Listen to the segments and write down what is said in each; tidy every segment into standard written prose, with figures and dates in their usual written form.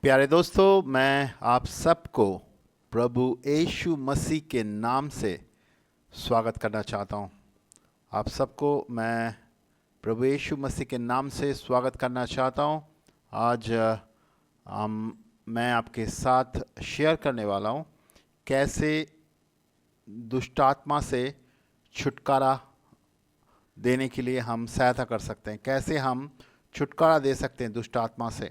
प्यारे दोस्तों, मैं आप सबको प्रभु यीशु मसीह के नाम से स्वागत करना चाहता हूं। आप सबको मैं प्रभु यीशु मसीह के नाम से स्वागत करना चाहता हूं। आज मैं आपके साथ शेयर करने वाला हूं कैसे दुष्ट आत्मा से छुटकारा देने के लिए हम सहायता कर सकते हैं, कैसे हम छुटकारा दे सकते हैं दुष्ट आत्मा से।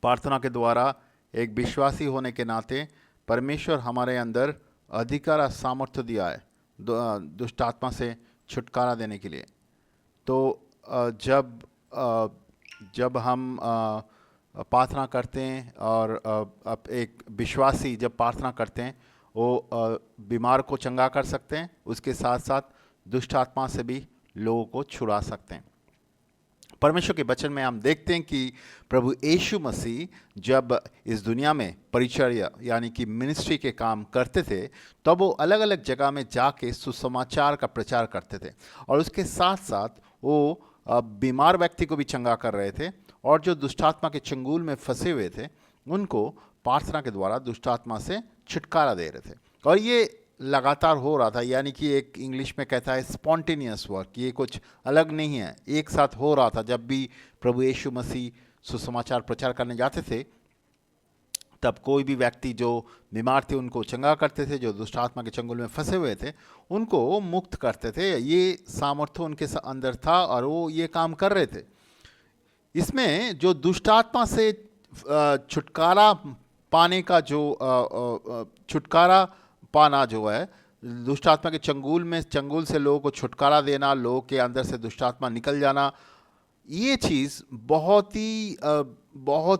प्रार्थना के द्वारा एक विश्वासी होने के नाते परमेश्वर हमारे अंदर अधिकार और सामर्थ्य दिया है दुष्ट आत्मा से छुटकारा देने के लिए। तो जब हम प्रार्थना करते हैं और एक विश्वासी जब प्रार्थना करते हैं वो बीमार को चंगा कर सकते हैं, उसके साथ साथ दुष्ट आत्मा से भी लोगों को छुड़ा सकते हैं। परमेश्वर के वचन में हम देखते हैं कि प्रभु यीशु मसीह जब इस दुनिया में परिचर्या यानी कि मिनिस्ट्री के काम करते थे, तब वो अलग अलग जगह में जाके सुसमाचार का प्रचार करते थे और उसके साथ साथ वो बीमार व्यक्ति को भी चंगा कर रहे थे और जो दुष्टात्मा के चंगुल में फंसे हुए थे उनको प्रार्थना के द्वारा दुष्टात्मा से छुटकारा दे रहे थे। और ये लगातार हो रहा था, यानी कि एक इंग्लिश में कहता है स्पॉन्टेनियस वर्क, ये कुछ अलग नहीं है, एक साथ हो रहा था। जब भी प्रभु यीशु मसीह सुसमाचार प्रचार करने जाते थे तब कोई भी व्यक्ति जो बीमार थे उनको चंगा करते थे, जो दुष्टात्मा के चंगुल में फंसे हुए थे उनको मुक्त करते थे। ये सामर्थ्य उनके अंदर था और वो ये काम कर रहे थे। इसमें जो दुष्टात्मा से छुटकारा पाने का छुटकारा पाना जो है, दुष्ट आत्मा के चंगुल से लोगों को छुटकारा देना, लोगों के अंदर से दुष्ट आत्मा निकल जाना, ये चीज़ बहुत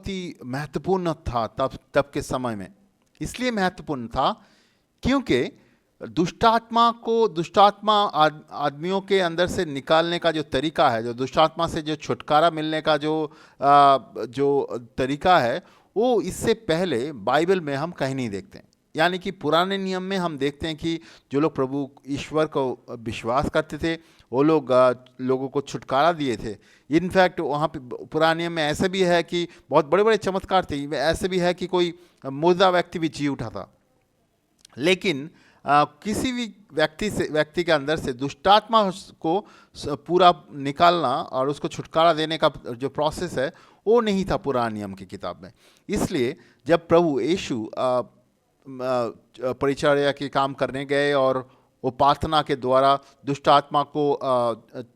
ही महत्वपूर्ण था तब के समय में। इसलिए महत्वपूर्ण था क्योंकि दुष्टात्मा आदमियों के अंदर से निकालने का जो तरीका है, जो दुष्टात्मा से जो छुटकारा मिलने का जो तरीका है, वो इससे पहले बाइबल में हम कहीं नहीं देखते हैं। यानी कि पुराने नियम में हम देखते हैं कि जो लोग प्रभु ईश्वर को विश्वास करते थे वो लोग लोगों को छुटकारा दिए थे। इनफैक्ट वहाँ पे पुराने नियम में ऐसे भी है कि बहुत बड़े बड़े चमत्कार थे, ऐसे भी है कि कोई मुर्दा व्यक्ति भी जी उठा था। लेकिन किसी भी व्यक्ति के अंदर से दुष्टात्मा को पूरा निकालना और उसको छुटकारा देने का जो प्रोसेस है वो नहीं था पुराने नियम की किताब में। इसलिए जब प्रभु यीशु परिचर्या के काम करने गए और वो प्रार्थना के द्वारा दुष्ट आत्मा को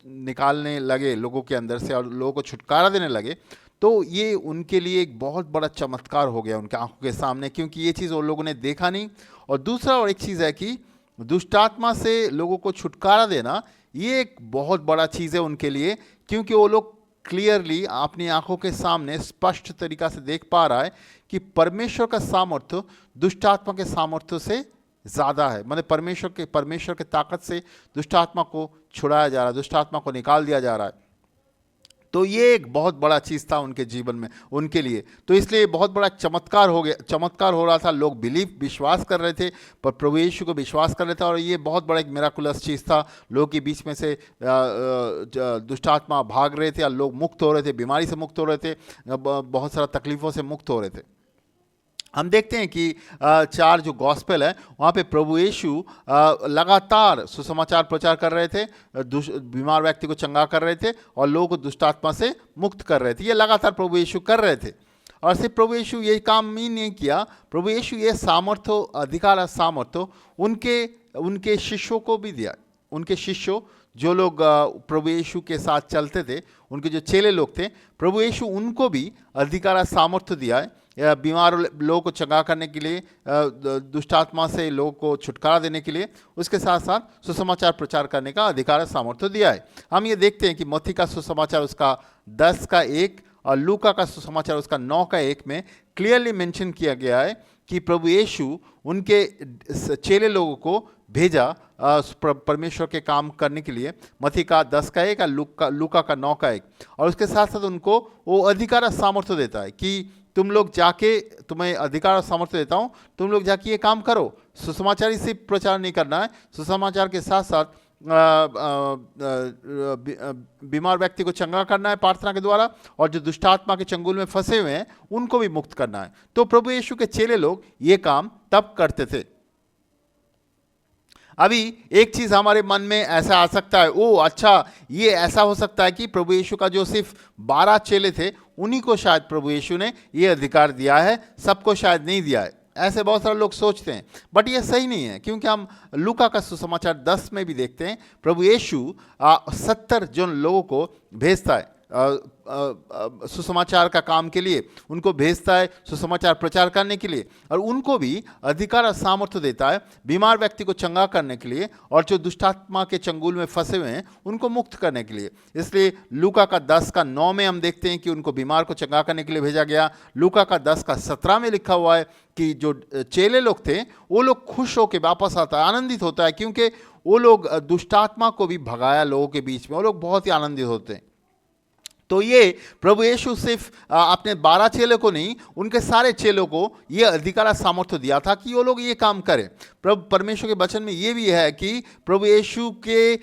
निकालने लगे लोगों के अंदर से और लोगों को छुटकारा देने लगे, तो ये उनके लिए एक बहुत बड़ा चमत्कार हो गया उनके आंखों के सामने, क्योंकि ये चीज़ उन लोगों ने देखा नहीं। और दूसरा और एक चीज़ है कि दुष्ट आत्मा से लोगों को छुटकारा देना ये एक बहुत बड़ा चीज़ है उनके लिए, क्योंकि वो लोग क्लियरली अपनी आंखों के सामने स्पष्ट तरीका से देख पा रहा है कि परमेश्वर का सामर्थ्य दुष्ट आत्मा के सामर्थ्य से ज़्यादा है। मतलब परमेश्वर के ताकत से दुष्ट आत्मा को छुड़ाया जा रहा है, दुष्ट आत्मा को निकाल दिया जा रहा है। तो ये एक बहुत बड़ा चीज़ था उनके जीवन में, उनके लिए। तो इसलिए बहुत बड़ा चमत्कार हो रहा था। लोग विश्वास कर रहे थे, पर प्रभु यीशु को विश्वास कर रहे थे और ये बहुत बड़ा एक मिराकुलस चीज़ था। लोगों के बीच में से दुष्ट आत्मा भाग रहे थे और लोग मुक्त हो रहे थे, बीमारी से मुक्त हो रहे थे, बहुत सारा तकलीफ़ों से मुक्त हो रहे थे। हम देखते हैं कि 4 जो गॉस्पेल है वहाँ पे प्रभु यीशु लगातार सुसमाचार प्रचार कर रहे थे, बीमार व्यक्ति को चंगा कर रहे थे और लोगों को दुष्ट आत्मा से मुक्त कर रहे थे। ये लगातार प्रभु यीशु कर रहे थे। और सिर्फ प्रभु यीशु ये काम ही नहीं किया, प्रभु यीशु ये सामर्थ्य, अधिकार, सामर्थ्य उनके शिष्यों को भी दिया। उनके शिष्यों जो लोग प्रभु यीशु के साथ चलते थे, उनके जो चेले लोग थे, प्रभु यीशु उनको भी अधिकार, सामर्थ्य दिया है बीमार लोगों को चंगा करने के लिए, दुष्ट आत्मा से लोगों को छुटकारा देने के लिए, उसके साथ साथ सुसमाचार प्रचार करने का अधिकार, सामर्थ्य दिया है। हम ये देखते हैं कि मत्ती का सुसमाचार उसका 10:1 और लूका का सुसमाचार उसका 9:1 में क्लियरली मेंशन किया गया है कि प्रभु यीशु उनके चेले लोगों को भेजा परमेश्वर के काम करने के लिए। मत्ती का 10:1 और लूका का 9:1। और उसके साथ साथ उनको वो अधिकार, सामर्थ्य देता है कि तुम लोग जाके, तुम्हें अधिकार और सामर्थ्य देता हूँ, तुम लोग जाके ये काम करो। सुसमाचार ही सिर्फ प्रचार नहीं करना है, सुसमाचार के साथ साथ बीमार व्यक्ति को चंगा करना है प्रार्थना के द्वारा, और जो दुष्ट आत्मा के चंगुल में फंसे हुए हैं उनको भी मुक्त करना है। तो प्रभु यीशु के चेले लोग ये काम तब करते थे। अभी एक चीज हमारे मन में ऐसा आ सकता है, ओ अच्छा, ये ऐसा हो सकता है कि प्रभु यीशु का जो सिर्फ 12 चेले थे उन्हीं को शायद प्रभु यीशु ने ये अधिकार दिया है, सबको शायद नहीं दिया है, ऐसे बहुत सारे लोग सोचते हैं। बट ये सही नहीं है, क्योंकि हम लूका का सुसमाचार 10 में भी देखते हैं प्रभु यीशु 70 जन लोगों को भेजता है सुसमाचार का काम के लिए, उनको भेजता है सुसमाचार प्रचार करने के लिए, और उनको भी अधिकार और सामर्थ्य देता है बीमार व्यक्ति को चंगा करने के लिए, और जो दुष्टात्मा के चंगुल में फंसे हुए हैं उनको मुक्त करने के लिए। इसलिए लूका का 10 का 9 में हम देखते हैं कि उनको बीमार को चंगा करने के लिए भेजा गया। लूका का 10 का 17 में लिखा हुआ है कि जो चेले लोग थे वो लोग खुश होकर वापस आता है, आनंदित होता है, क्योंकि वो लोग दुष्टात्मा को भी भगाया लोगों के बीच में, वो लोग बहुत ही आनंदित होते हैं। तो ये प्रभु यीशु सिर्फ अपने 12 चेलों को नहीं, उनके सारे चेलों को ये अधिकार सामर्थ्य दिया था कि वो लोग ये काम करें। प्रभु परमेश्वर के वचन में ये भी है कि प्रभु यीशु के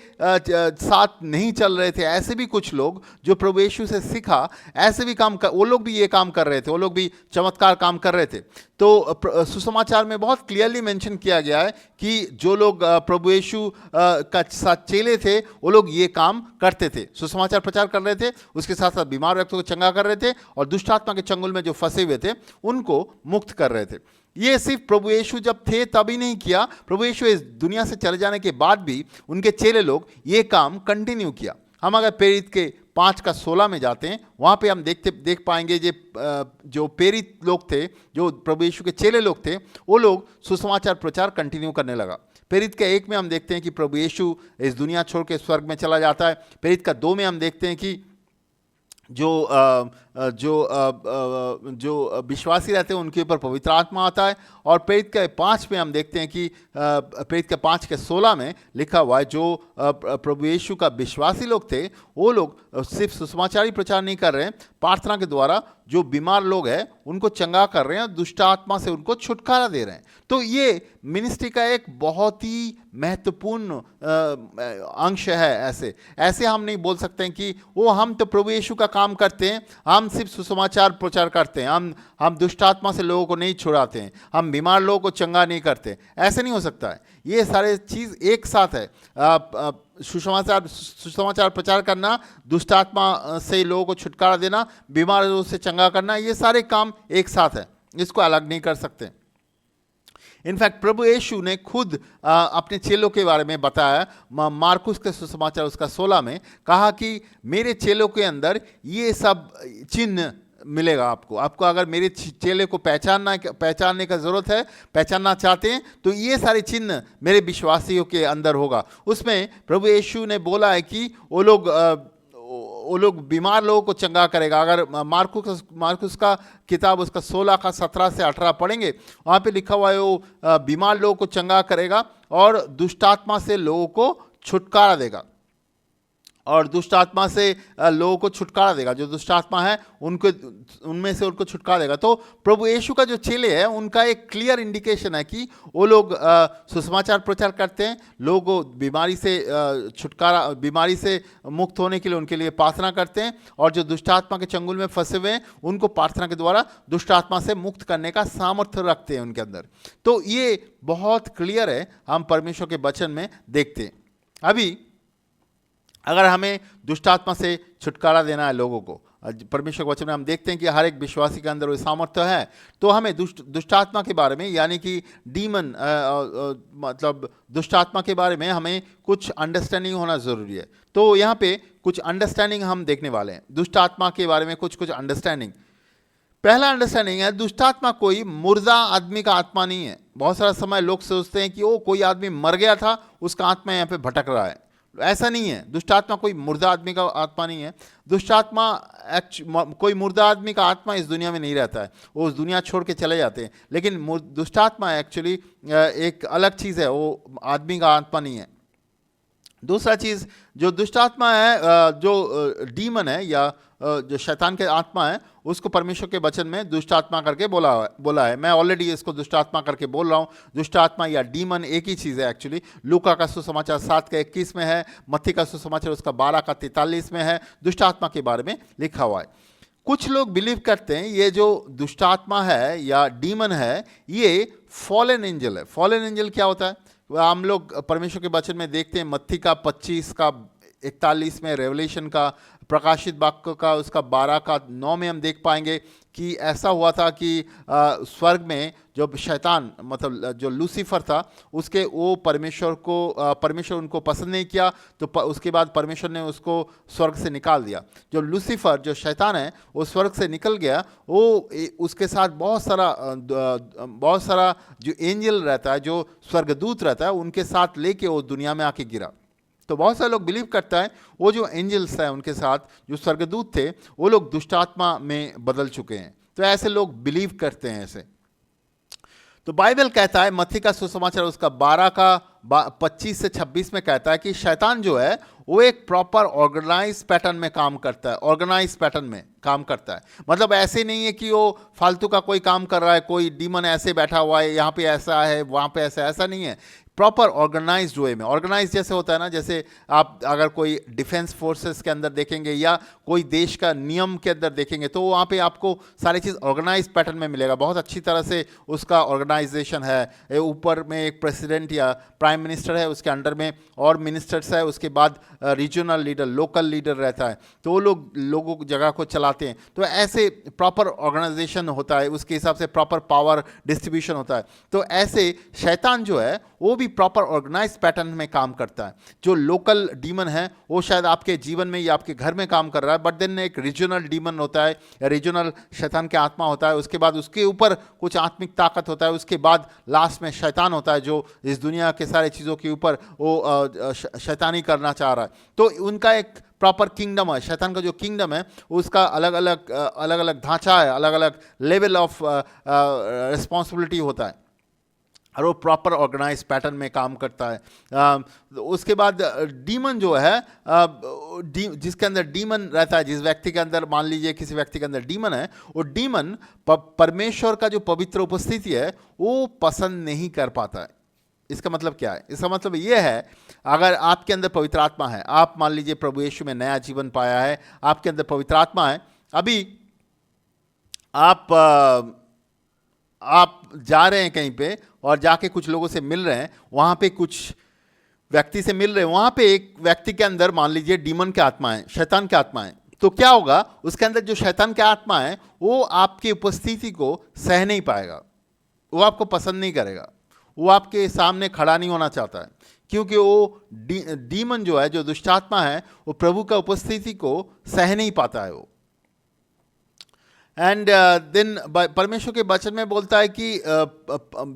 साथ नहीं चल रहे थे ऐसे भी कुछ लोग जो प्रभु यीशु से सीखा, ऐसे भी वो लोग भी ये काम कर रहे थे, वो लोग भी चमत्कार काम कर रहे थे। तो सुसमाचार में बहुत क्लियरली मेंशन किया गया है कि जो लोग प्रभु यीशु का साथ चेले थे वो लोग ये काम करते थे, सुसमाचार प्रचार कर रहे थे, उसके साथ साथ बीमार व्यक्तियों को चंगा कर रहे थे, और दुष्ट आत्मा के चंगुल में जो फंसे हुए थे उनको मुक्त कर रहे थे। ये सिर्फ प्रभु यीशु जब थे तभी नहीं किया, प्रभु यीशु इस दुनिया से चले जाने के बाद भी उनके चेले लोग ये काम कंटिन्यू किया। हम अगर प्रेरित के 5 का 16 में जाते हैं, वहाँ पे हम देख पाएंगे जो प्रेरित लोग थे, जो प्रभु यीशु के चेले लोग थे, वो लोग सुसमाचार प्रचार कंटिन्यू करने लगा। प्रेरित के 1 में हम देखते हैं कि प्रभु यीशु इस दुनिया छोड़ के स्वर्ग में चला जाता है। प्रेरित का 2 में हम देखते हैं कि जो विश्वासी रहते हैं उनके ऊपर पवित्र आत्मा आता है। और प्रेरित के 5 में हम देखते हैं कि प्रेरित के 5 के 16 में लिखा हुआ है जो प्रभु यीशु का विश्वासी लोग थे वो लोग सिर्फ सुसमाचारी प्रचार नहीं कर रहे हैं, प्रार्थना के द्वारा जो बीमार लोग हैं उनको चंगा कर रहे हैं, दुष्ट आत्मा से उनको छुटकारा दे रहे हैं। तो ये मिनिस्ट्री का एक बहुत ही महत्वपूर्ण अंश है। ऐसे हम नहीं बोल सकते हैं कि वो हम तो प्रभु यीशु का काम करते हैं, हम सिर्फ सुसमाचार प्रचार करते हैं, हम दुष्ट आत्मा से लोगों को नहीं छुड़ाते हैं, हम बीमार लोगों को चंगा नहीं करते, ऐसे नहीं हो सकता है। ये सारे चीज़ एक साथ है। सुसमाचार प्रचार करना, दुष्ट आत्मा से लोगों को छुटकारा देना, बीमार लोगों से चंगा करना, ये सारे काम एक साथ है, इसको अलग नहीं कर सकते। इनफैक्ट प्रभु यीशु ने खुद अपने चेलों के बारे में बताया, मार्कुस के सुसमाचार उसका 16 में कहा कि मेरे चेलों के अंदर ये सब चिन्ह मिलेगा आपको अगर मेरे चेले को पहचानने का ज़रूरत है, पहचानना चाहते हैं, तो ये सारे चिन्ह मेरे विश्वासियों के अंदर होगा। उसमें प्रभु यीशु ने बोला है कि वो लोग बीमार लोगों को चंगा करेगा। अगर मार्कुस का किताब उसका 16 का 17 से 18 पढ़ेंगे, वहाँ पे लिखा हुआ है वो बीमार लोगों को चंगा करेगा और दुष्टात्मा से लोगों को छुटकारा देगा, और दुष्ट आत्मा से लोगों को छुटकारा देगा। जो दुष्ट आत्मा है उनमें से उनको छुटकारा देगा। तो प्रभु यीशु का जो चेले हैं उनका एक क्लियर इंडिकेशन है कि वो लोग सुसमाचार प्रचार करते हैं, लोगों बीमारी से मुक्त होने के लिए उनके लिए प्रार्थना करते हैं, और जो दुष्ट आत्मा के चंगुल में फंसे हुए हैं उनको प्रार्थना के द्वारा दुष्ट आत्मा से मुक्त करने का सामर्थ्य रखते हैं उनके अंदर। तो ये बहुत क्लियर है, हम परमेश्वर के वचन में देखते हैं। अभी अगर हमें दुष्टात्मा से छुटकारा देना है लोगों को, परमेश्वर के वचन में हम देखते हैं कि हर एक विश्वासी के अंदर वो सामर्थ्य है, तो हमें दुष्टात्मा के बारे में, यानी कि डीमन मतलब दुष्टात्मा के बारे में हमें कुछ अंडरस्टैंडिंग होना ज़रूरी है। तो यहाँ पे कुछ अंडरस्टैंडिंग हम देखने वाले हैं दुष्टात्मा के बारे में। कुछ अंडरस्टैंडिंग। पहला अंडरस्टैंडिंग है, दुष्टात्मा कोई मुर्दा आदमी का आत्मा नहीं है। बहुत सारा समय लोग सोचते हैं कि वो कोई आदमी मर गया था, उसका आत्मा यहाँ पे भटक रहा है। ऐसा नहीं है। दुष्टात्मा कोई मुर्दा आदमी का आत्मा नहीं है। दुष्टात्मा कोई मुर्दा आदमी का आत्मा इस दुनिया में नहीं रहता है, वो उस दुनिया छोड़ के चले जाते हैं। लेकिन दुष्टात्मा एक्चुअली एक अलग चीज़ है, वो आदमी का आत्मा नहीं है। दूसरा चीज़, जो दुष्टात्मा है, जो डीमन है या जो शैतान के आत्मा है उसको परमेश्वर के वचन में दुष्ट आत्मा करके बोला है। मैं ऑलरेडी इसको दुष्ट आत्मा करके बोल रहा हूँ। दुष्ट आत्मा या डीमन एक ही चीज़ है एक्चुअली। लूका का सुसमाचार 7:21 में है, मत्ती का सुसमाचार उसका 12:43 में है, दुष्ट आत्मा के बारे में लिखा हुआ है। कुछ लोग बिलीव करते हैं ये जो दुष्ट आत्मा है या डीमन है ये फॉलन एंजल है। फॉलन एंजल क्या होता है? हम लोग परमेश्वर के वचन में देखते हैं, मत्ती का 25:41 में, रेवलेशन का, प्रकाशित वाक्य का उसका 12:9 में हम देख पाएंगे कि ऐसा हुआ था कि स्वर्ग में जो शैतान मतलब जो लूसीफर था उसके वो परमेश्वर उनको पसंद नहीं किया, तो उसके बाद परमेश्वर ने उसको स्वर्ग से निकाल दिया। जो लूसीफर जो शैतान है वो स्वर्ग से निकल गया। वो उसके साथ बहुत सारा जो एंजल रहता है, जो स्वर्गदूत रहता है, उनके साथ लेके वो दुनिया में आके गिरा। तो बहुत सारे लोग बिलीव करता है वो जो एंजल्स हैं उनके साथ जो स्वर्गदूत थे वो लोग दुष्टात्मा में बदल चुके हैं। तो ऐसे लोग बिलीव करते हैं ऐसे। तो बाइबल कहता है, मत्ती का सुसमाचार उसका 12:25 से 26 में कहता है कि शैतान जो है वो एक प्रॉपर ऑर्गेनाइज पैटर्न में काम करता है। ऑर्गेनाइज पैटर्न में काम करता है मतलब ऐसे नहीं है कि वो फालतू का कोई काम कर रहा है, कोई डीमन ऐसे बैठा हुआ है, यहाँ पे ऐसा है वहाँ पे ऐसा नहीं है। प्रॉपर ऑर्गेनाइज्ड वे में। ऑर्गेनाइज जैसे होता है ना, जैसे आप अगर कोई डिफेंस फोर्सेस के अंदर देखेंगे या कोई देश का नियम के अंदर देखेंगे तो वहाँ पे आपको सारी चीज़ ऑर्गेनाइज पैटर्न में मिलेगा। बहुत अच्छी तरह से उसका ऑर्गेनाइजेशन है। ऊपर में एक प्रेसिडेंट या प्राइम मिनिस्टर है, उसके अंडर में और मिनिस्टर्स है, उसके बाद रीजनल लीडर, लोकल लीडर रहता है, तो वो लोगों जगह को चलाते हैं। तो ऐसे प्रॉपर ऑर्गेनाइजेशन होता है, उसके हिसाब से प्रॉपर पावर डिस्ट्रीब्यूशन होता है। तो ऐसे शैतान जो है वो भी प्रॉपर ऑर्गेनाइज पैटर्न में काम करता है। जो लोकल डीमन है वो शायद आपके जीवन में या आपके घर में काम कर रहा है, बट देन एक रीजनल डीमन होता है या रीजनल शैतान के आत्मा होता है। उसके बाद उसके ऊपर कुछ आत्मिक ताकत होता है। उसके बाद लास्ट में शैतान होता है जो इस दुनिया के सारे चीज़ों के ऊपर वो शैतानी करना चाह रहा है। तो उनका एक प्रॉपर किंगडम है। शैतान का जो किंगडम है उसका अलग अलग ढांचा है, अलग अलग लेवल ऑफ रिस्पॉन्सिबिलिटी होता है और वो प्रॉपर ऑर्गेनाइज पैटर्न में काम करता है। उसके बाद डीमन जो है, जिसके अंदर डीमन रहता है, जिस व्यक्ति के अंदर, मान लीजिए किसी व्यक्ति के अंदर डीमन है, वो डीमन परमेश्वर का जो पवित्र उपस्थिति है वो पसंद नहीं कर पाता है। इसका मतलब क्या है? इसका मतलब ये है, अगर आपके अंदर पवित्र आत्मा है, आप मान लीजिए प्रभु यीशु में नया जीवन पाया है, आपके अंदर पवित्र आत्मा है, अभी आप जा रहे हैं कहीं पे और जाके कुछ लोगों से मिल रहे हैं, वहाँ पे कुछ व्यक्ति से मिल रहे हैं, वहाँ पे एक व्यक्ति के अंदर मान लीजिए डीमन के आत्मा है, शैतान के आत्मा है, तो क्या होगा? उसके अंदर जो शैतान के आत्मा है वो आपकी उपस्थिति को सह नहीं पाएगा, वो आपको पसंद नहीं करेगा, वो आपके सामने खड़ा नहीं होना चाहता है, क्योंकि वो डीमन जो है, जो दुष्टात्मा है, वो प्रभु का उपस्थिति को सह नहीं पाता है वो। एंड देन परमेश्वर के वचन में बोलता है कि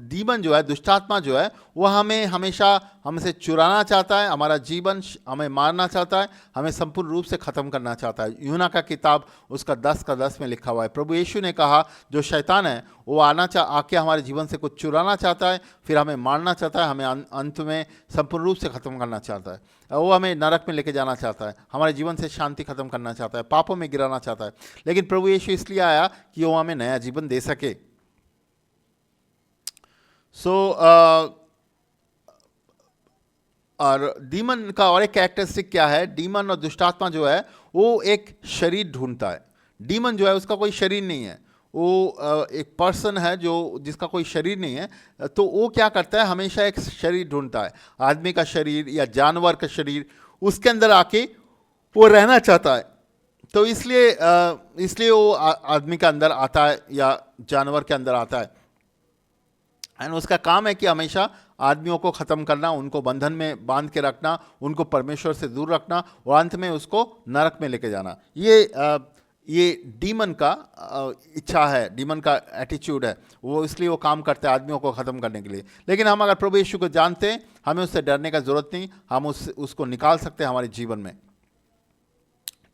डीमन जो है, दुष्टात्मा जो है, वो हमें हमेशा हमसे चुराना चाहता है, हमारा जीवन हमें मारना चाहता है, हमें संपूर्ण रूप से ख़त्म करना चाहता है। यूहन्ना का किताब उसका 10:10 में लिखा हुआ है। प्रभु यीशु ने कहा जो शैतान है वो आके हमारे जीवन से कुछ चुराना चाहता है, फिर हमें मारना चाहता है, हमें अंत में संपूर्ण रूप से ख़त्म करना चाहता है। वो हमें नरक में लेके जाना चाहता है, हमारे जीवन से शांति खत्म करना चाहता है, पापों में गिराना चाहता है। लेकिन प्रभु यीशु इसलिए आया कि वो हमें नया जीवन दे सके। और डीमन का और एक कैरेक्टरिस्टिक क्या है? डीमन और दुष्टात्मा जो है वो एक शरीर ढूंढता है। डीमन जो है उसका कोई शरीर नहीं है, वो एक पर्सन है जो जिसका कोई शरीर नहीं है, तो वो क्या करता है? हमेशा एक शरीर ढूंढता है, आदमी का शरीर या जानवर का शरीर, उसके अंदर आके वो रहना चाहता है। तो इसलिए वो आदमी के अंदर आता है या जानवर के अंदर आता है, एंड उसका काम है कि हमेशा आदमियों को ख़त्म करना, उनको बंधन में बांध के रखना, उनको परमेश्वर से दूर रखना और अंत में उसको नरक में लेके जाना। ये डीमन का इच्छा है, डीमन का एटीट्यूड है, वो इसलिए वो काम करते हैं आदमियों को ख़त्म करने के लिए। लेकिन हम अगर प्रभु यीशु को जानते हैं, हमें उससे डरने का ज़रूरत नहीं, हम उसको निकाल सकते हैं हमारे जीवन में।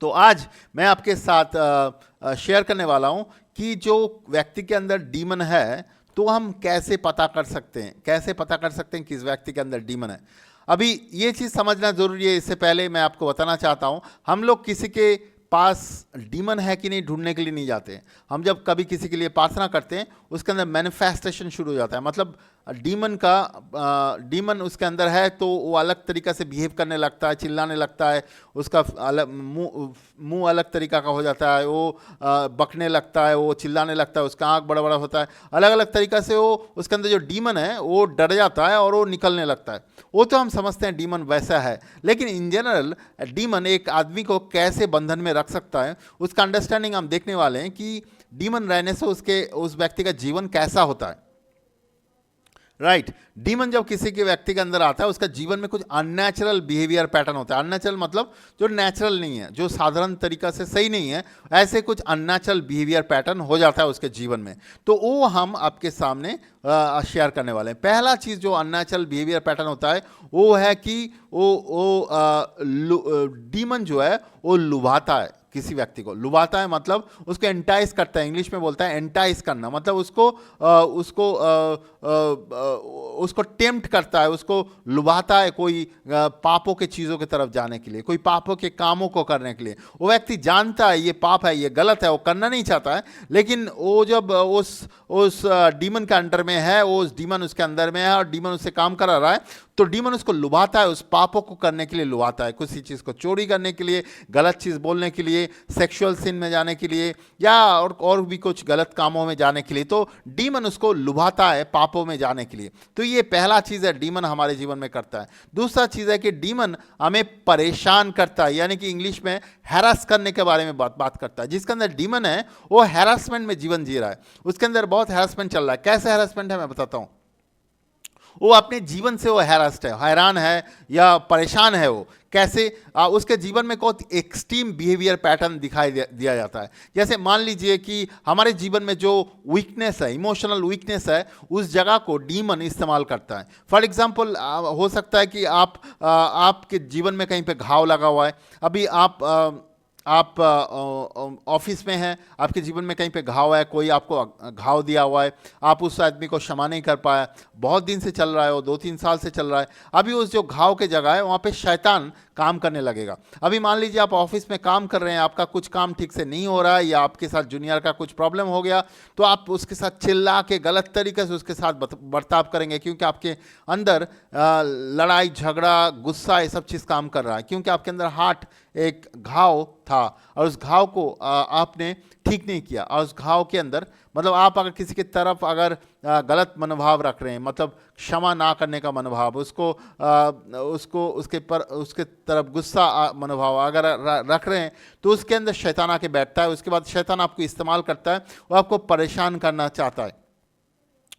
तो आज मैं आपके साथ शेयर करने वाला हूँ कि जो व्यक्ति के अंदर डीमन है तो हम कैसे पता कर सकते हैं कि इस व्यक्ति के अंदर डीमन है। अभी ये चीज़ समझना ज़रूरी है। इससे पहले मैं आपको बताना चाहता हूँ, हम लोग किसी के पास डीमन है कि नहीं ढूंढने के लिए नहीं जाते हैं। हम जब कभी किसी के लिए प्रार्थना करते हैं उसके अंदर मैनिफेस्टेशन शुरू हो जाता है, मतलब डीमन उसके अंदर है तो वो अलग तरीका से बिहेव करने लगता है, चिल्लाने लगता है, उसका अलग मुंह अलग तरीका का हो जाता है, वो बकने लगता है, वो चिल्लाने लगता है, उसका आँख बड़ा बड़ा होता है, अलग अलग तरीका से वो उसके अंदर जो डीमन है वो डर जाता है और वो निकलने लगता है। वो तो हम समझते हैं डीमन वैसा है, लेकिन इन जनरल डीमन एक आदमी को कैसे बंधन में रख सकता है उसका अंडरस्टैंडिंग हम देखने वाले हैं कि डीमन रहने से उसके उस व्यक्ति का जीवन कैसा होता है। राइट डीमन जब किसी के व्यक्ति के अंदर आता है उसका जीवन में कुछ अननेचुरल बिहेवियर पैटर्न होता है। अननेचुरल मतलब जो नेचुरल नहीं है, जो साधारण तरीका से सही नहीं है, ऐसे कुछ अननेचुरल बिहेवियर पैटर्न हो जाता है उसके जीवन में। तो वो हम आपके सामने शेयर करने वाले हैं। पहला चीज़ जो अननेचुरल बिहेवियर पैटर्न होता है वो है कि डीमन जो है वो लुभाता है, किसी व्यक्ति को लुभाता है, मतलब उसको एंटाइज करता है। इंग्लिश में बोलता है एंटाइज करना, मतलब उसको टेम्प्ट करता है, उसको लुभाता है कोई पापों के चीज़ों की तरफ जाने के लिए, कोई पापों के कामों को करने के लिए। वो व्यक्ति जानता है ये पाप है, ये गलत है, वो करना नहीं चाहता है, लेकिन वो जब उस डीमन के अंडर में है, वो उस डीमन उसके अंदर में है और डीमन उससे काम करा रहा है, तो डीमन उसको लुभाता है, उस पापों को करने के लिए लुभाता है, किसी चीज़ को चोरी करने के लिए, गलत चीज़ बोलने के लिए, सेक्सुअल सिन में जाने के लिए, या और भी कुछ गलत कामों में जाने के लिए। तो डीमन उसको लुभाता है पापों में जाने के लिए। तो ये पहला चीज़ है डीमन हमारे जीवन में करता है। दूसरा चीज़ है कि डीमन हमें परेशान करता है, यानी कि इंग्लिश में हैरास करने के बारे में बात करता है। जिसके अंदर डीमन है वो हैरासमेंट में जीवन जी रहा है, उसके अंदर बहुत हैरासमेंट चल रहा है। कैसे हैरासमेंट है मैं बताता हूँ। वो अपने जीवन से वो हैरास्ट है, हैरान है या परेशान है। वो कैसे उसके जीवन में बहुत एक्सट्रीम बिहेवियर पैटर्न दिखाई दिया जाता है। जैसे मान लीजिए कि हमारे जीवन में जो वीकनेस है, इमोशनल वीकनेस है, उस जगह को डीमन इस्तेमाल करता है। फॉर एग्जांपल हो सकता है कि आपके जीवन में कहीं पे घाव लगा हुआ है। अभी आप ऑफिस में हैं, आपके जीवन में कहीं पे घाव है, कोई आपको घाव दिया हुआ है, आप उस आदमी को क्षमा नहीं कर पाया, बहुत दिन से चल रहा है, वो 2-3 साल से चल रहा है। अभी उस जो घाव के जगह है वहाँ पे शैतान काम करने लगेगा। अभी मान लीजिए आप ऑफिस में काम कर रहे हैं, आपका कुछ काम ठीक से नहीं हो रहा है या आपके साथ जूनियर का कुछ प्रॉब्लम हो गया, तो आप उसके साथ चिल्ला के गलत तरीके से उसके साथ बर्ताव करेंगे, क्योंकि आपके अंदर लड़ाई झगड़ा गुस्सा ये सब चीज़ काम कर रहा है, क्योंकि आपके अंदर हार्ट एक घाव था और उस घाव को आपने ठीक नहीं किया। और उस घाव के अंदर मतलब आप अगर किसी की तरफ अगर गलत मनोभाव रख रहे हैं, मतलब क्षमा ना करने का मनोभाव, उसके तरफ गुस्सा मनोभाव अगर रख रहे हैं, तो उसके अंदर शैतान आके बैठता है। उसके बाद शैतान आपको इस्तेमाल करता है, वो आपको परेशान करना चाहता है,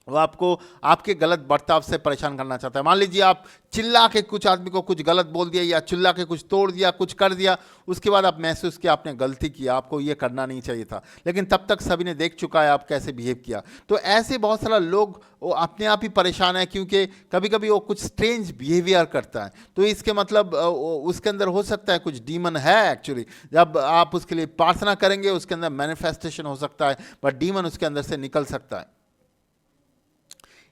वो आपको आपके गलत बर्ताव से परेशान करना चाहता है। मान लीजिए आप चिल्ला के कुछ आदमी को कुछ गलत बोल दिया या चिल्ला के कुछ तोड़ दिया, कुछ कर दिया, उसके बाद आप महसूस किया आपने गलती किया, आपको ये करना नहीं चाहिए था, लेकिन तब तक सभी ने देख चुका है आप कैसे बिहेव किया। तो ऐसे बहुत सारा लोग वो अपने आप ही परेशान है, क्योंकि कभी कभी वो कुछ स्ट्रेंज बिहेवियर करता है। तो इसके मतलब उसके अंदर हो सकता है कुछ डीमन है एक्चुअली। जब आप उसके लिए प्रार्थना करेंगे उसके अंदर मैनिफेस्टेशन हो सकता है, बट डीमन उसके अंदर से निकल सकता है।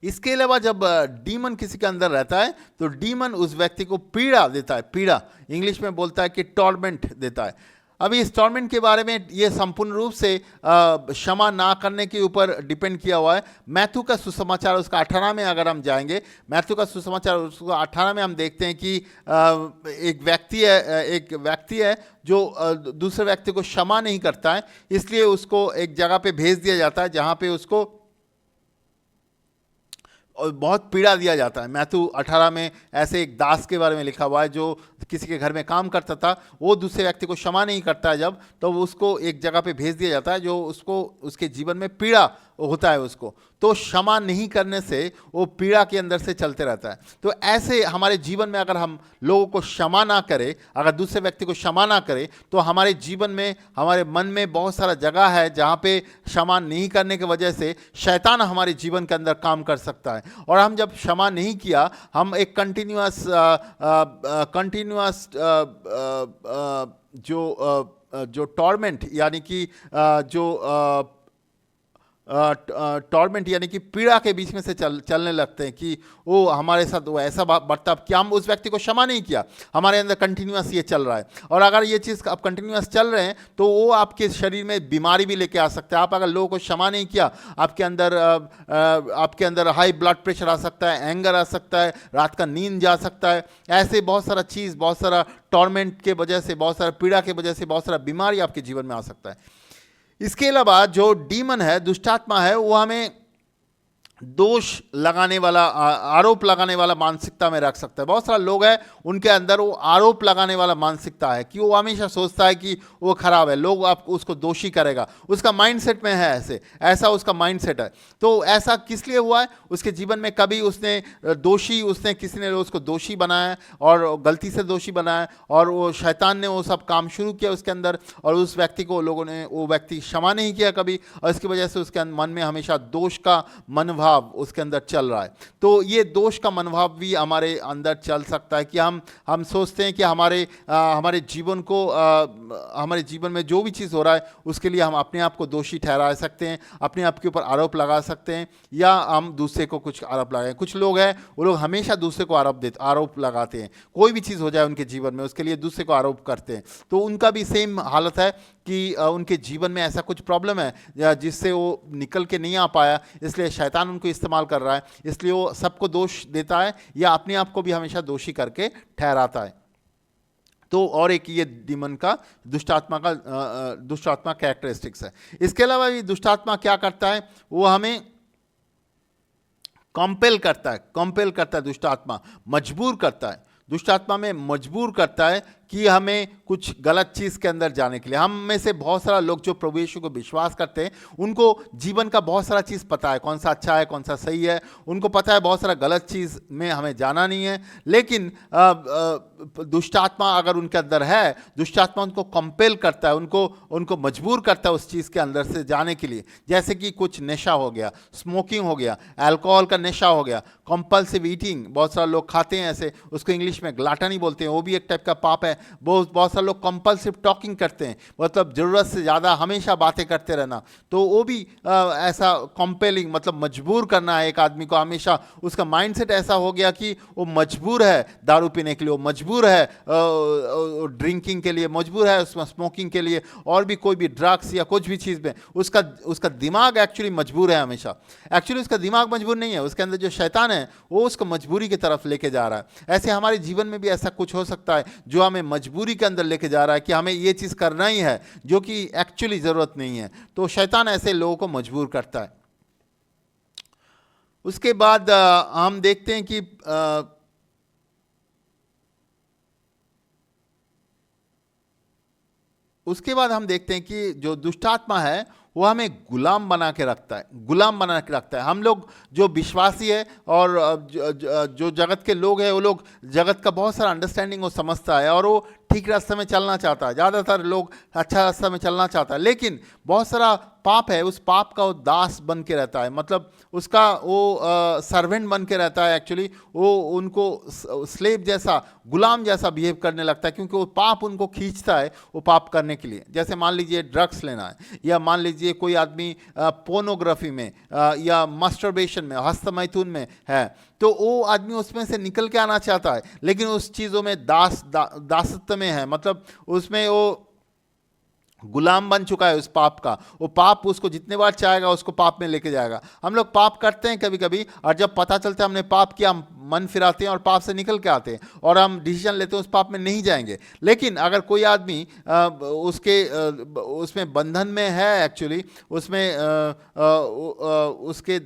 इसके अलावा जब डीमन किसी के अंदर रहता है तो डीमन उस व्यक्ति को पीड़ा देता है। पीड़ा इंग्लिश में बोलता है कि टॉर्मेंट देता है। अभी इस टॉर्मेंट के बारे में ये संपूर्ण रूप से क्षमा ना करने के ऊपर डिपेंड किया हुआ है। मैथ्यू का सुसमाचार उसका 18 में अगर हम जाएंगे, मैथ्यू का सुसमाचार उसका 18 में हम देखते हैं कि एक व्यक्ति है जो दूसरे व्यक्ति को क्षमा नहीं करता है, इसलिए उसको एक जगह पे भेज दिया जाता है जहाँ पे उसको और बहुत पीड़ा दिया जाता है। मैथ्यू 18 में ऐसे एक दास के बारे में लिखा हुआ है जो किसी के घर में काम करता था, वो दूसरे व्यक्ति को क्षमा नहीं करता है जब, तो उसको एक जगह पे भेज दिया जाता है जो उसको उसके जीवन में पीड़ा होता है उसको। तो क्षमा नहीं करने से वो पीड़ा के अंदर से चलते रहता है। तो ऐसे हमारे जीवन में अगर हम लोगों को क्षमा ना करें, अगर दूसरे व्यक्ति को क्षमा ना करें, तो हमारे जीवन में हमारे मन में बहुत सारा जगह है जहाँ पे क्षमा नहीं करने की वजह से शैतान हमारे जीवन के अंदर काम कर सकता है। और हम जब क्षमा नहीं किया, हम एक कंटिन्यूअस जो टॉर्मेंट यानी कि जो टॉर्मेंट यानी कि पीड़ा के बीच में से चलने लगते हैं कि वो हमारे साथ वो ऐसा बर्ताव कि हम उस व्यक्ति को क्षमा नहीं किया, हमारे अंदर कंटिन्यूअस ये चल रहा है। और अगर ये चीज़ अब कंटिन्यूअस चल रहे हैं तो वो आपके शरीर में बीमारी भी लेके आ सकता है। आप अगर लोगों को क्षमा नहीं किया, आपके अंदर हाई ब्लड प्रेशर आ सकता है, एंगर आ सकता है, रात का नींद जा सकता है। ऐसे बहुत सारा चीज़, बहुत सारा टॉर्मेंट के वजह से, बहुत सारा पीड़ा के वजह से बहुत सारा बीमारी आपके जीवन में आ सकता है। इसके अलावा जो डीमन है, दुष्टात्मा है, वो हमें दोष लगाने वाला, आरोप लगाने वाला मानसिकता में रख सकता है। बहुत सारे लोग हैं उनके अंदर वो आरोप लगाने वाला मानसिकता है कि वो हमेशा सोचता है कि वो खराब है, लोग आप उसको दोषी करेगा, उसका माइंडसेट में है ऐसा उसका माइंडसेट है। तो ऐसा किस लिए हुआ है? उसके जीवन में कभी उसने किसी ने उसको दोषी बनाया और गलती से दोषी बनाया, और वो शैतान ने वो सब काम शुरू किया उसके अंदर, और उस व्यक्ति को लोगों ने, वो व्यक्ति क्षमा नहीं किया कभी, और इसकी वजह से उसके मन में हमेशा दोष का मनोभाव उसके अंदर चल रहा है। तो ये दोष का मनोभाव भी हमारे अंदर चल सकता है कि हम सोचते हैं कि हमारे जीवन में जो भी चीज़ हो रहा है उसके लिए हम अपने आप को दोषी ठहरा सकते हैं, अपने आप के ऊपर आरोप लगा सकते हैं, या हम दूसरे को कुछ आरोप लगाएं। कुछ लोग हैं वो लोग हमेशा दूसरे को आरोप लगाते हैं, कोई भी चीज़ हो जाए उनके जीवन में उसके लिए दूसरे को आरोप करते हैं। तो उनका भी सेम हालत है कि उनके जीवन में ऐसा कुछ प्रॉब्लम है जिससे वो निकल के नहीं आ पाया, इसलिए शैतान उनको इस्तेमाल कर रहा है, इसलिए वो सबको दोष देता है या अपने आप को भी हमेशा दोषी करके ठहराता है। तो और एक ये डीमन का, दुष्टात्मा कैरेक्टरिस्टिक्स है। इसके अलावा ये दुष्टात्मा क्या करता है? वो हमें कंपेल करता है। दुष्टात्मा मजबूर करता है, दुष्टात्मा में मजबूर करता है कि हमें कुछ गलत चीज़ के अंदर जाने के लिए। हम में से बहुत सारा लोग जो प्रभु यीशु को विश्वास करते हैं, उनको जीवन का बहुत सारा चीज़ पता है, कौन सा अच्छा है, कौन सा सही है, उनको पता है बहुत सारा गलत चीज़ में हमें जाना नहीं है। लेकिन दुष्टात्मा अगर उनके अंदर है, दुष्टात्मा उनको कंपेल करता है, उनको मजबूर करता है उस चीज़ के अंदर से जाने के लिए। जैसे कि कुछ नशा हो गया, स्मोकिंग हो गया, अल्कोहल का नशा हो गया, कंपल्सिव ईटिंग, बहुत सारे लोग खाते हैं ऐसे, उसको इंग्लिश में ग्लाटनी बोलते हैं, वो भी एक टाइप का पाप है। बहुत सारे लोग कंपल्सिव टॉकिंग करते हैं, मतलब ज़रूरत से ज़्यादा हमेशा बातें करते रहना, तो वो भी ऐसा कंपेलिंग, मतलब मजबूर करना है एक आदमी को हमेशा। उसका माइंडसेट ऐसा हो गया कि वो मजबूर है दारू पीने के लिए, वो मजबूर है ड्रिंकिंग के लिए, मजबूर है स्मोकिंग के लिए, और भी कोई भी ड्रग्स या कुछ भी चीज़ में उसका दिमाग एक्चुअली मजबूर है हमेशा। एक्चुअली उसका दिमाग मजबूर नहीं है, उसके अंदर जो शैतान है वो उसको मजबूरी की तरफ लेके जा रहा है। ऐसे हमारे जीवन में भी ऐसा कुछ हो सकता है जो हमें मजबूरी के अंदर लेके जा रहा है कि हमें ये चीज़ करना ही है जो कि एक्चुअली ज़रूरत नहीं है। तो शैतान ऐसे लोगों को मजबूर करता है। उसके बाद हम देखते हैं कि उसके बाद हम देखते हैं कि जो दुष्टात्मा है वो हमें गुलाम बना के रखता है। हम लोग जो विश्वासी है और जो जगत के लोग हैं, वो लोग जगत का बहुत सारा अंडरस्टैंडिंग वो समझता है और वो ठीक रास्ते में चलना चाहता है। ज़्यादातर लोग अच्छा रास्ता में चलना चाहता है, लेकिन बहुत सारा पाप है, उस पाप का वो दास बन के रहता है, मतलब उसका वो सर्वेंट बन के रहता है। एक्चुअली वो उनको स्लेव जैसा, गुलाम जैसा बिहेव करने लगता है, क्योंकि वो पाप उनको खींचता है वो पाप करने के लिए। जैसे मान लीजिए ड्रग्स लेना है, या मान लीजिए कोई आदमी पोर्नोग्राफी में या मस्टरबेशन में, हस्तमैथुन में है, तो वो आदमी उसमें से निकल के आना चाहता है, लेकिन उस चीज़ों में दासत्व में है, मतलब उसमें वो गुलाम बन चुका है उस पाप का। वो पाप उसको जितने बार चाहेगा उसको पाप में लेके जाएगा। हम लोग पाप करते हैं कभी कभी, और जब पता चलता है हमने पाप किया, हम मन फिराते हैं और पाप से निकल के आते हैं और हम डिसीजन लेते हैं उस पाप में नहीं जाएंगे। लेकिन अगर कोई आदमी उसमें बंधन में है, एक्चुअली उसके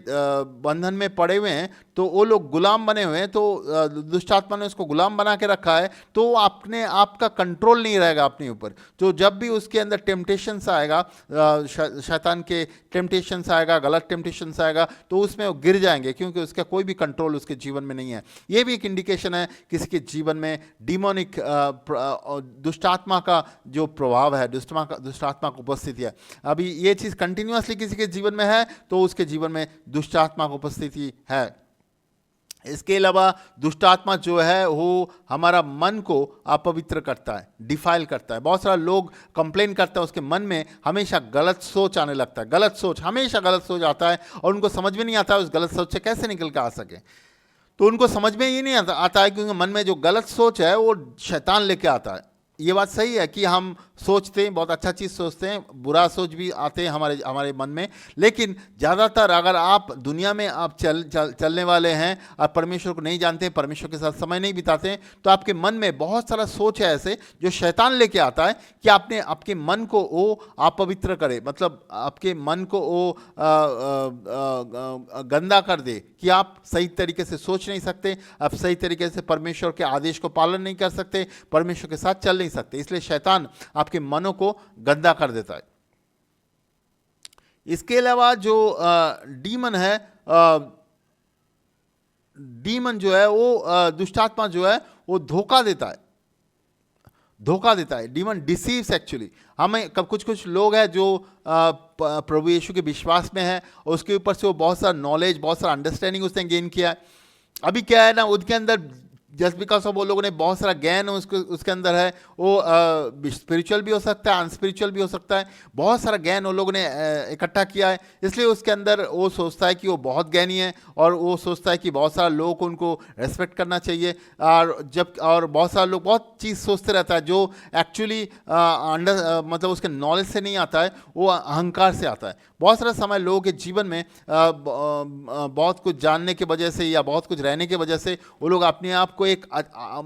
बंधन में पड़े हुए हैं, तो वो लोग गुलाम बने हुए हैं, तो दुष्टात्मा ने उसको गुलाम बना के रखा है, तो अपने आप का कंट्रोल नहीं रहेगा अपने ऊपर। तो जब भी उसके अंदर टेम्पटेशंस आएगा, शैतान के टेम्पटेशंस आएगा, गलत टेम्पटेशंस आएगा, तो उसमें वो गिर जाएंगे, क्योंकि उसका कोई भी कंट्रोल उसके जीवन में नहीं है। ये भी एक इंडिकेशन है किसी के जीवन में डिमोनिक दुष्टात्मा का जो प्रभाव है, दुष्टात्मा की उपस्थिति है। अभी ये चीज़ कंटिन्यूअसली किसी के जीवन में है तो उसके जीवन में दुष्टात्मा की उपस्थिति है। इसके अलावा दुष्ट आत्मा जो है वो हमारा मन को अपवित्र करता है, डिफाइल करता है। बहुत सारा लोग कंप्लेन करते हैं, उसके मन में हमेशा गलत सोच आने लगता है, गलत सोच, हमेशा गलत सोच आता है और उनको समझ में नहीं आता है उस गलत सोच से कैसे निकल के आ सके। तो उनको समझ में ये नहीं आता है क्योंकि मन में जो गलत सोच है वो शैतान लेके आता है। ये बात सही है कि हम सोचते हैं, बहुत अच्छा चीज़ सोचते हैं, बुरा सोच भी आते हैं हमारे हमारे मन में, लेकिन ज़्यादातर अगर आप दुनिया में आप चलने वाले हैं, आप परमेश्वर को नहीं जानते हैं, परमेश्वर के साथ समय नहीं बिताते हैं, तो आपके मन में बहुत सारा सोच है ऐसे जो शैतान लेके आता है कि आपने आपके मन को वो अपवित्र करे, मतलब आपके मन को वो गंदा कर दे कि आप सही तरीके से सोच नहीं सकते, आप सही तरीके से परमेश्वर के आदेश को पालन नहीं कर सकते, परमेश्वर के साथ चल नहीं सकते। इसलिए शैतान आपके मनों को गंदा कर देता है। इसके अलावा जो डीमन है, डीमन जो है वो दुष्टात्मा जो है वो धोखा देता है, धोखा देता है। डीमन डिसीव्स एक्चुअली हमें। कब कुछ कुछ लोग हैं जो प्रभु यीशु के विश्वास में है और उसके ऊपर से वो बहुत सारा नॉलेज, बहुत सारा अंडरस्टैंडिंग उसने गेन किया है। अभी क्या है ना, उनके अंदर जस्ट बिकॉज ऑफ वो लोगों ने बहुत सारा ज्ञान उसके अंदर है, वो स्पिरिचुअल भी हो सकता है, अनस्पिरिचुअल भी हो सकता है, बहुत सारा ज्ञान वो लोगों ने इकट्ठा किया है, इसलिए उसके अंदर वो सोचता है कि वो बहुत ज्ञानी है और वो सोचता है कि बहुत सारा लोगों को उनको रेस्पेक्ट करना चाहिए। और बहुत सारे लोग बहुत चीज़ सोचते रहता है जो एक्चुअली मतलब उसके नॉलेज से नहीं आता है, वो अहंकार से आता है। बहुत सारा समय लोगों के जीवन में बहुत कुछ जानने की वजह से या बहुत कुछ रहने की वजह से वो लोग अपने आप को एक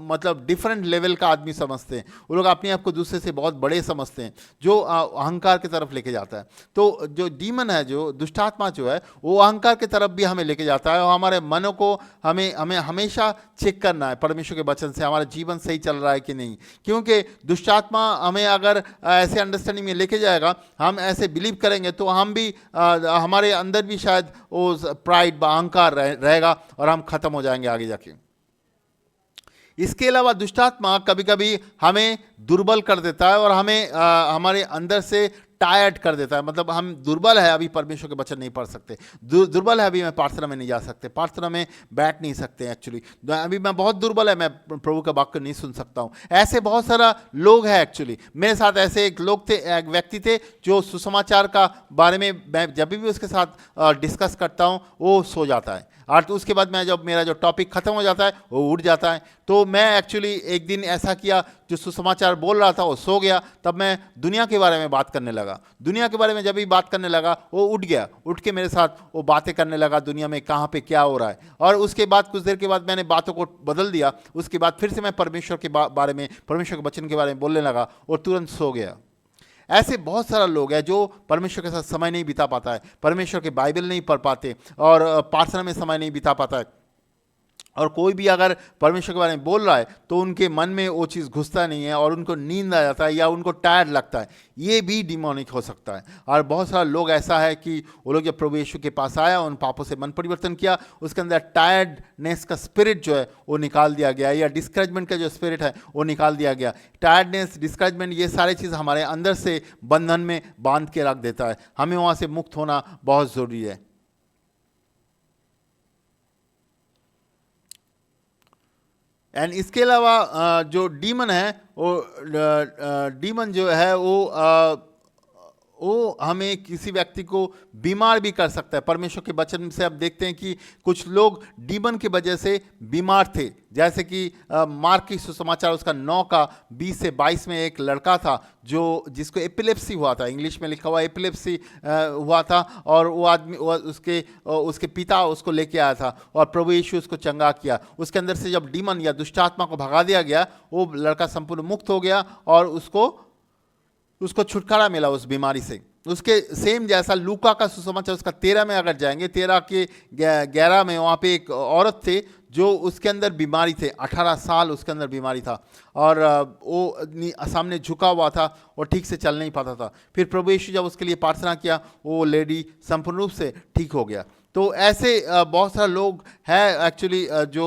मतलब डिफरेंट लेवल का आदमी समझते हैं, वो लोग अपने आप को दूसरे से बहुत बड़े समझते हैं, जो अहंकार की तरफ लेके जाता है। तो जो डीमन है, जो दुष्टात्मा जो है, वो अहंकार की तरफ भी हमें लेके जाता है और हमारे मनों को हमें हमें हमेशा चेक करना है परमेश्वर के वचन से हमारा जीवन सही चल रहा है कि नहीं, क्योंकि दुष्टात्मा हमें अगर ऐसे अंडरस्टैंडिंग में लेके जाएगा, हम ऐसे बिलीव करेंगे, तो हम भी हमारे अंदर भी शायद वो प्राइड अहंकार रहेगा और हम खत्म हो जाएंगे आगे जाके। इसके अलावा दुष्टात्मा कभी कभी हमें दुर्बल कर देता है और हमें हमारे अंदर से टायर्ड कर देता है। मतलब हम दुर्बल है, अभी परमेश्वर के वचन नहीं पढ़ सकते, दुर्बल है, अभी मैं प्रार्थना में नहीं जा सकते, प्रार्थना में बैठ नहीं सकते, एक्चुअली अभी मैं बहुत दुर्बल है, मैं प्रभु का वाक्य नहीं सुन सकता हूँ। ऐसे बहुत सारा लोग हैं। एक्चुअली मेरे साथ ऐसे एक लोग थे, एक व्यक्ति थे जो सुसमाचार का बारे में मैं जब भी उसके साथ डिस्कस करता हूँ वो सो जाता है, और तो उसके बाद मैं जब मेरा जो टॉपिक खत्म हो जाता है वो उठ जाता है। तो मैं एक्चुअली एक दिन ऐसा किया, जो सुसमाचार बोल रहा था वो सो गया, तब मैं दुनिया के बारे में बात करने लगा। दुनिया के बारे में जब भी बात करने लगा वो उठ गया, उठ के मेरे साथ वो बातें करने लगा दुनिया में कहाँ पे क्या हो रहा है। और उसके बाद कुछ देर के बाद मैंने बातों को बदल दिया, उसके बाद फिर से मैं परमेश्वर के बारे में, परमेश्वर के वचन के बारे में बोलने लगा और तुरंत सो गया। ऐसे बहुत सारा लोग हैं जो परमेश्वर के साथ समय नहीं बिता पाता है, परमेश्वर के बाइबल नहीं पढ़ पाते और प्रार्थना में समय नहीं बिता पाता है, और कोई भी अगर परमेश्वर के बारे में बोल रहा है तो उनके मन में वो चीज़ घुसता नहीं है और उनको नींद आ जाता है या उनको टायर्ड लगता है। ये भी डिमोनिक हो सकता है। और बहुत सारा लोग ऐसा है कि वो लोग जब प्रभु यीशु के पास आया, उन पापों से मन परिवर्तन किया, उसके अंदर टायर्डनेस का स्पिरिट जो है वो निकाल दिया गया, या डिस्करेजमेंट का जो स्पिरिट है वो निकाल दिया गया। टायर्डनेस, डिस्करेजमेंट, ये सारी चीज़ हमारे अंदर से बंधन में बांध के रख देता है। हमें वहाँ से मुक्त होना बहुत ज़रूरी है। एंड इसके अलावा जो डीमन है वो डीमन जो है वो हमें किसी व्यक्ति को बीमार भी कर सकता है। परमेश्वर के वचन से आप देखते हैं कि कुछ लोग डीमन की वजह से बीमार थे, जैसे कि मार्क की सुसमाचार उसका 9 का 20 से 22 में एक लड़का था जिसको एपिलेप्सी हुआ था, इंग्लिश में लिखा हुआ एपिलेप्सी हुआ था, और वो आदमी उसके पिता उसको लेके आया था और प्रभु यीशु उसको चंगा किया। उसके अंदर से जब डीमन या दुष्ट आत्मा को भगा दिया गया, वो लड़का संपूर्ण मुक्त हो गया और उसको छुटकारा मिला उस बीमारी से। उसके सेम जैसा लूका का सुसमाचार उसका 13 में अगर जाएंगे, 13 के 11 में, वहाँ पे एक औरत थे जो उसके अंदर बीमारी थे, 18 साल उसके अंदर बीमारी था और वो सामने झुका हुआ था और ठीक से चल नहीं पाता था। फिर प्रभु यीशु जब उसके लिए प्रार्थना किया, वो लेडी संपूर्ण रूप से ठीक हो गया। तो ऐसे बहुत सारे लोग हैं एक्चुअली जो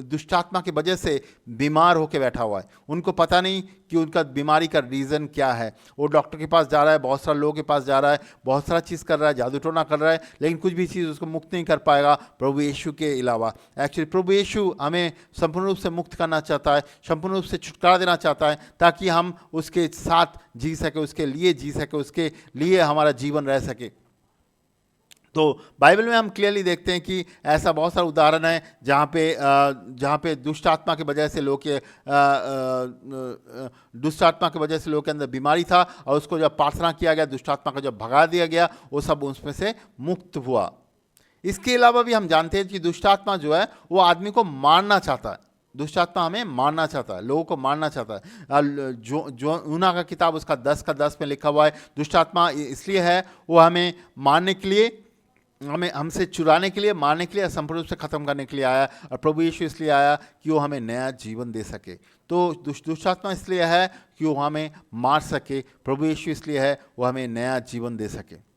दुष्ट आत्मा की वजह से बीमार होकर बैठा हुआ है। उनको पता नहीं कि उनका बीमारी का रीज़न क्या है। वो डॉक्टर के पास जा रहा है, बहुत सारे लोगों के पास जा रहा है, बहुत सारा चीज़ कर रहा है, जादू टोना कर रहा है, लेकिन कुछ भी चीज़ उसको मुक्त नहीं कर पाएगा प्रभु यीशु के अलावा। एक्चुअली प्रभु यीशु हमें संपूर्ण रूप से मुक्त करना चाहता है, संपूर्ण रूप से छुटकारा देना चाहता है, ताकि हम उसके साथ जी सके, उसके लिए जी सके, उसके लिए हमारा जीवन रह सके। तो बाइबल में हम क्लियरली देखते हैं कि ऐसा बहुत सारा उदाहरण है जहाँ पे दुष्ट आत्मा की वजह से दुष्ट आत्मा की वजह से लोग के अंदर बीमारी था, और उसको जब प्रार्थना किया गया, दुष्ट आत्मा को जब भगा दिया गया, वो सब उसमें से मुक्त हुआ। इसके अलावा भी हम जानते हैं कि दुष्ट आत्मा जो है वो आदमी को मारना चाहता है। दुष्ट आत्मा हमें मारना चाहता है, लोगों को मारना चाहता है। जो यूना का किताब उसका 10 में लिखा हुआ है, दुष्ट आत्मा इसलिए है, वो हमें मारने के लिए, हमें हमसे चुराने के लिए, मारने के लिए, संपूर्ण रूप से खत्म करने के लिए आया। और प्रभु यीशु इसलिए आया कि वो हमें नया जीवन दे सके। तो दुष्ट आत्मा इसलिए है कि वो हमें मार सके, प्रभु यीशु इसलिए है वो हमें नया जीवन दे सके।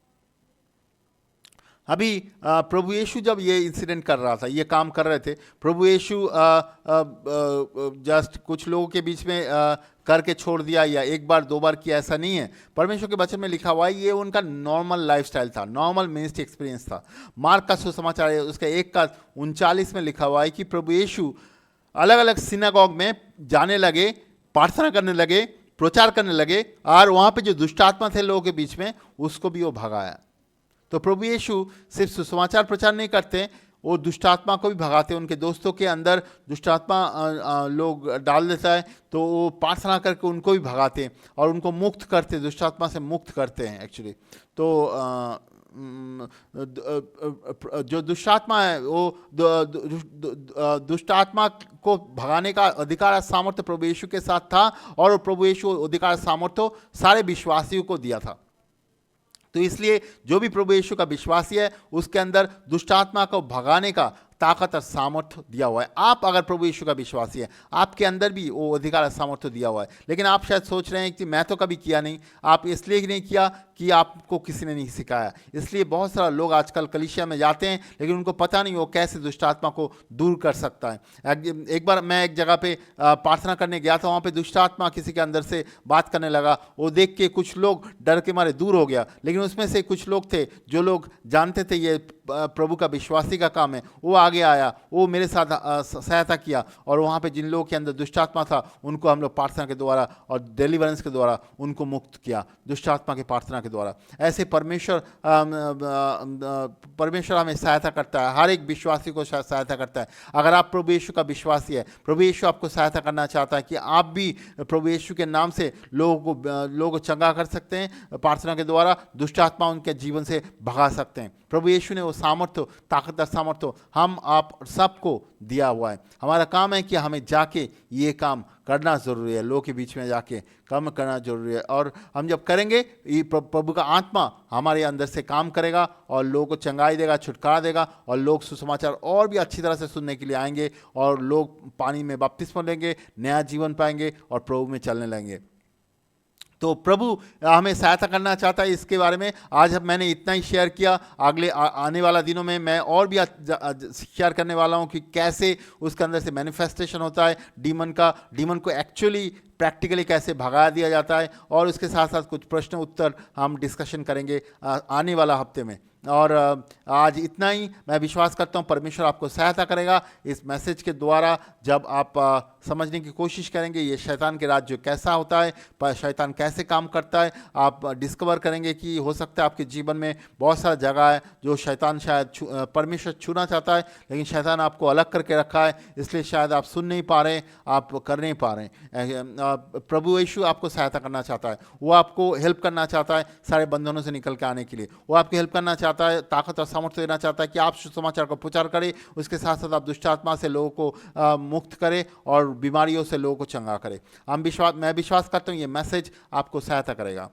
अभी प्रभु यीशु जब ये इंसिडेंट कर रहा था, ये काम कर रहे थे, प्रभु यीशु जस्ट कुछ लोगों के बीच में करके छोड़ दिया या एक बार दो बार किया, ऐसा नहीं है। परमेश्वर के वचन में लिखा हुआ है ये उनका नॉर्मल लाइफस्टाइल था, नॉर्मल मिनिस्ट्री एक्सपीरियंस था। मार्क का सुसमाचार है, उसका 1:39 में लिखा हुआ है कि प्रभु यीशु अलग अलग सिनागोग में जाने लगे, प्रार्थना करने लगे, प्रचार करने लगे, और वहाँ पे जो दुष्ट आत्मा थे लोगों के बीच में, उसको भी वो भगाया। तो प्रभु यीशु सिर्फ सुसमाचार प्रचार नहीं करते, वो दुष्ट आत्मा को भी भगाते। उनके दोस्तों के अंदर दुष्ट आत्मा लोग डाल देता है, तो वो प्रार्थना करके उनको भी भगाते और उनको मुक्त करते, दुष्ट आत्मा से मुक्त करते हैं एक्चुअली। तो जो दुष्ट आत्मा है वो दुष्ट आत्मा को भगाने का अधिकार सामर्थ्य प्रभु यीशु के साथ था, और प्रभु यीशु अधिकार सामर्थ्य सारे विश्वासियों को दिया था। तो इसलिए जो भी प्रभु यीशु का विश्वासी है, उसके अंदर दुष्ट आत्मा को भगाने का ताकत और सामर्थ्य दिया हुआ है। आप अगर प्रभु यीशु का विश्वासी है, आपके अंदर भी वो अधिकार और सामर्थ्य दिया हुआ है। लेकिन आप शायद सोच रहे हैं कि मैं तो कभी किया नहीं। आप इसलिए नहीं किया कि आपको किसी ने नहीं सिखाया। इसलिए बहुत सारा लोग आजकल कलीसिया में जाते हैं, लेकिन उनको पता नहीं वो कैसे दुष्ट आत्मा को दूर कर सकता है। एक बार मैं एक जगह पे प्रार्थना करने गया था, वहाँ पे दुष्ट आत्मा किसी के अंदर से बात करने लगा। वो देख के कुछ लोग डर के मारे दूर हो गया, लेकिन उसमें से कुछ लोग थे जो लोग जानते थे ये प्रभु का विश्वासी का काम है, वो आगे आया, वो मेरे साथ सहायता किया, और वहाँ पे जिन लोगों के अंदर दुष्ट आत्मा था उनको हम लोग प्रार्थना के द्वारा और डिलीवरेंस के द्वारा उनको मुक्त किया, दुष्ट आत्मा की प्रार्थना के द्वारा। ऐसे परमेश्वर हमें सहायता करता है, हर एक विश्वासी को सहायता करता है। अगर आप प्रभु यीशु का विश्वासी है, प्रभु यीशु आपको सहायता करना चाहता है कि आप भी प्रभु यीशु के नाम से लोगों को चंगा कर सकते हैं, प्रार्थना के द्वारा दुष्ट आत्मा उनके जीवन से भगा सकते हैं। प्रभु यीशु ने वो सामर्थ्य, ताकतवर सामर्थ्य हम आप सबको दिया हुआ है। हमारा काम है कि हमें जाके ये काम करना ज़रूरी है, लोगों के बीच में जाके काम करना जरूरी है। और हम जब करेंगे, ये प्रभु का आत्मा हमारे अंदर से काम करेगा और लोगों को चंगाई देगा, छुटकारा देगा, और लोग सुसमाचार और भी अच्छी तरह से सुनने के लिए आएंगे, और लोग पानी में बपतिस्मा लेंगे, नया जीवन पाएंगे और प्रभु में चलने लगेंगे। तो प्रभु हमें सहायता करना चाहता है। इसके बारे में आज मैंने इतना ही शेयर किया। अगले आने वाला दिनों में मैं और भी शेयर करने वाला हूँ कि कैसे उसके अंदर से मैनिफेस्टेशन होता है डीमन को एक्चुअली प्रैक्टिकली कैसे भगा दिया जाता है, और उसके साथ साथ कुछ प्रश्न उत्तर हम डिस्कशन करेंगे आने वाला हफ्ते में। और आज इतना ही। मैं विश्वास करता हूँ परमेश्वर आपको सहायता करेगा इस मैसेज के द्वारा। जब आप समझने की कोशिश करेंगे ये शैतान के राज्य कैसा होता है, शैतान कैसे काम करता है, आप डिस्कवर करेंगे कि हो सकता है आपके जीवन में बहुत सारा जगह है जो शैतान शायद परमेश्वर छूना चाहता है, लेकिन शैतान आपको अलग करके रखा है, इसलिए शायद आप सुन नहीं पा रहे, आप कर नहीं पा रहे। प्रभु यीशु आपको सहायता करना चाहता है, वो आपको हेल्प करना चाहता है सारे बंधनों से निकल के आने के लिए। वो आपकी हेल्प करना चाहता है, ताकत और सामर्थ्य देना चाहता है कि आप सुसमाचार को प्रचार करें, उसके साथ साथ आप दुष्ट आत्मा से लोगों को मुक्त करें और बीमारियों से लोगों को चंगा करें। मैं विश्वास करता हूँ ये मैसेज आपको सहायता करेगा।